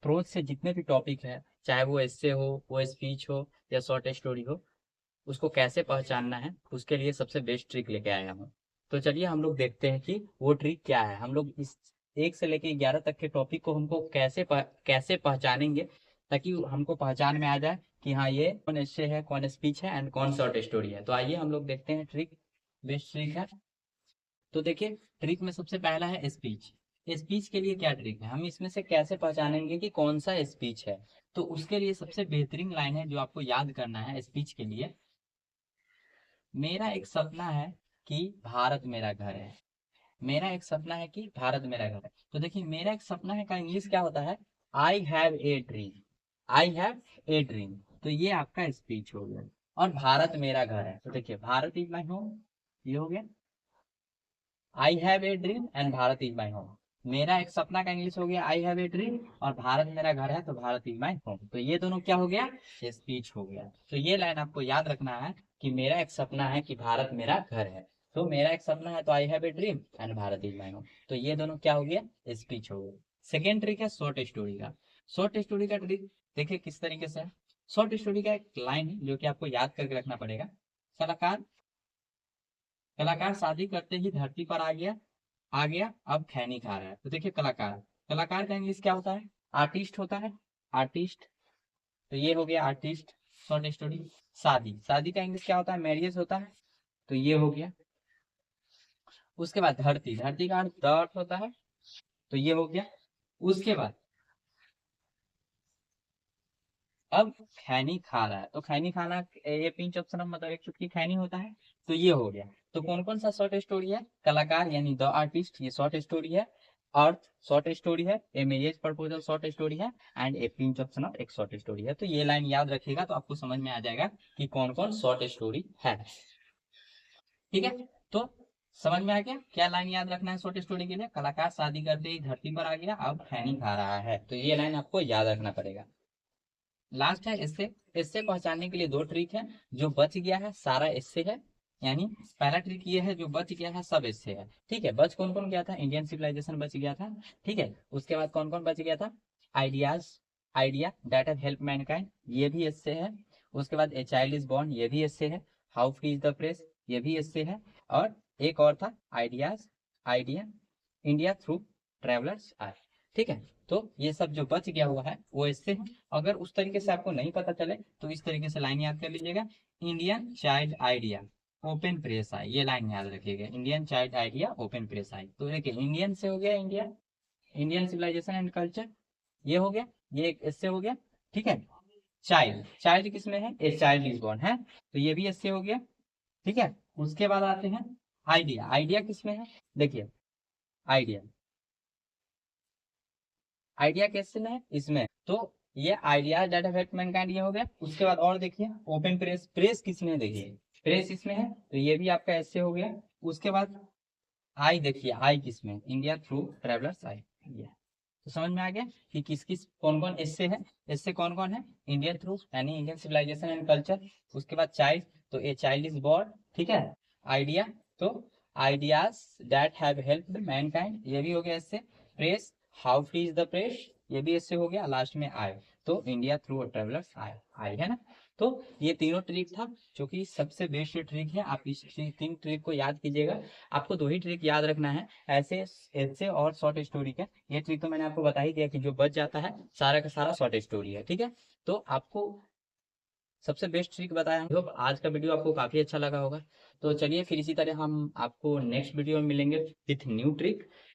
Pros से जितने भी टॉपिक है, चाहे वो एस्से हो, वो स्पीच हो या शॉर्ट स्टोरी हो, उसको कैसे पहचानना है उसके लिए सबसे बेस्ट ट्रिक लेके आया हूँ। तो चलिए हम लोग देखते हैं कि वो ट्रिक क्या है। हम लोग इस 1 से लेके 11 तक के टॉपिक को हमको कैसे पहचानेंगे, ताकि हमको पहचान में आ जाए कि हाँ ये कौन एस्से है, कौन स्पीच है एंड कौन शॉर्ट स्टोरी है। तो आइए हम लोग देखते हैं ट्रिक, बेस्ट ट्रिक है। तो देखिए, ट्रिक में सबसे पहला है स्पीच। स्पीच के लिए क्या ट्रिक है, हम इसमें से कैसे पहचानेंगे कि कौन सा स्पीच है। तो उसके लिए सबसे बेहतरीन लाइन है जो आपको याद करना है स्पीच के लिए। मेरा एक सपना है कि भारत मेरा घर है। मेरा एक सपना है कि भारत मेरा घर है। तो देखिए, मेरा एक सपना है का इंग्लिश क्या होता है, I have a dream. I have a dream. तो ये आपका स्पीच हो गया। और भारत मेरा घर है, तो देखिए भारत इज माई होम, ये हो गया। I have a dream and Bharat is my home. मेरा एक सपना का इंग्लिश हो गया आई हैव ए ड्रीम, और भारत मेरा घर है तो भारत इज माई होम। तो ये दोनों क्या हो गया, स्पीच हो गया। तो ये लाइन आपको याद रखना है कि मेरा एक सपना है कि भारत मेरा घर है। तो मेरा एक सपना है तो I have a dream and Bharat is my home. तो ये दोनों क्या हो गया, स्पीच हो गया। सेकेंड ट्रिक है शॉर्ट स्टोरी का। शॉर्ट स्टोरी का ट्रिक देखिए किस तरीके से है। शॉर्ट स्टोरी का एक लाइन है जो कि आपको याद करके रखना पड़ेगा। कलाकार कलाकार शादी करते ही धरती पर आ गया, अब खैनी खा रहा है। तो देखिए कलाकार, कलाकार का इंग्लिश क्या होता है, आर्टिस्ट होता है। आर्टिस्ट, तो ये हो गया आर्टिस्ट, शॉर्ट स्टोरी। शादी, शादी का इंग्लिश क्या होता है, मैरिज होता है। तो ये हो गया। उसके बाद धरती, धरती का अर्थ द अर्थ होता है। तो ये हो गया। उसके बाद अब खैनी खा रहा है, तो खैनी खाना ये पिंच ऑप्शन मतलब एक चुटकी खैनी होता है। तो ये हो गया। तो कौन कौन सा शॉर्ट स्टोरी है, कलाकार यानी द आर्टिस्ट ये शॉर्ट स्टोरी है, अर्थ शॉर्ट स्टोरी है, a marriage proposal short story है, एंड ए पिंच ऑप्शन एक शॉर्ट स्टोरी है। तो ये लाइन याद रखिएगा तो आपको समझ में आ जाएगा कि कौन कौन शॉर्ट स्टोरी है। ठीक है। तो समझ में आ गया क्या लाइन याद रखना है शॉर्ट स्टोरी के लिए, कलाकार शादी करते ही धरती पर आ गया, अब खैनी खा रहा है। तो ये लाइन आपको याद रखना पड़ेगा। लास्ट है इससे। इससे पहचानने के लिए दो ट्रिक है। जो बच गया है सारा इससे है, यानी पहला ट्रिक ये है जो बच गया है सब इससे है। ठीक है, बच कौन कौन गया था, इंडियन सिविलाइजेशन बच गया था। ठीक है, उसके बाद कौन कौन बच गया था, ideas, idea that have help Mankind, ये भी इससे है। उसके बाद ए चाइल्ड इज बॉर्न, ये भी इससे है। How free is the press, ये भी इससे है। और एक और था ideas, idea, India through travellers आए। ठीक है। तो ये सब जो बच गया हुआ है वो इससे है। अगर उस तरीके से आपको नहीं पता चले तो इस तरीके से लाइन याद कर लीजिएगा, Indian child idea open press I, ये लाइन याद रखिएगा, Indian child idea open press I. तो देखिए इंडियन से हो गया India, Indian civilisation and culture, ये हो गया, ये एक इससे हो गया। ठीक है। चाइल्ड, चाइल्ड किसमें है, ए चाइल्ड इज बॉर्न है, तो ये भी इससे हो गया। ठीक है। उसके बाद आते हैं आइडिया, आइडिया किसमें है, देखिए आइडिया, आइडिया कैसे में है इसमें। तो ये आइडिया डाटा फैक्ट मैनकाइंड ये हो गया। उसके बाद और देखिए ओपन प्रेस, प्रेस किसमें है, देखिए प्रेस इसमें है, तो ये भी आपका ऐसे हो गया। उसके बाद आई, देखिए आई किसमें, इंडिया थ्रू ट्रेवलर्स आई, ये। तो समझ में आ गया कि किस किस कौन कौन इससे है। इससे कौन कौन है, इंडियन थ्रू यानी इंडियन सिविलाइजेशन एंड कल्चर। उसके बाद चाइल्ड, तो ए चाइल्ड इज बॉर्न। ठीक है। आइडिया, तो ideas that have helped Mankind, ये भी हो गया इससे। Press, how free is the press, ये भी इससे हो गया। लास्ट में आए, तो इंडिया थ्रू ट्रेवलर्स आए, आए है ना। तो ये तीनों ट्रिक था जो कि सबसे बेस्ट ट्रिक है। आप इस तीन ट्रिक को याद कीजिएगा। आपको दो ही ट्रिक याद रखना है, ऐसे ऐसे और शॉर्ट स्टोरी का। ये ट्रिक तो मैंने आपको बता ही दिया कि जो बच जाता है सारा का सारा शॉर्ट स्टोरी है। ठीक है। तो आपको सबसे बेस्ट ट्रिक बताया हम लोग। आज का वीडियो आपको काफी अच्छा लगा होगा। तो चलिए फिर इसी तरह हम आपको नेक्स्ट वीडियो में मिलेंगे विथ न्यू ट्रिक।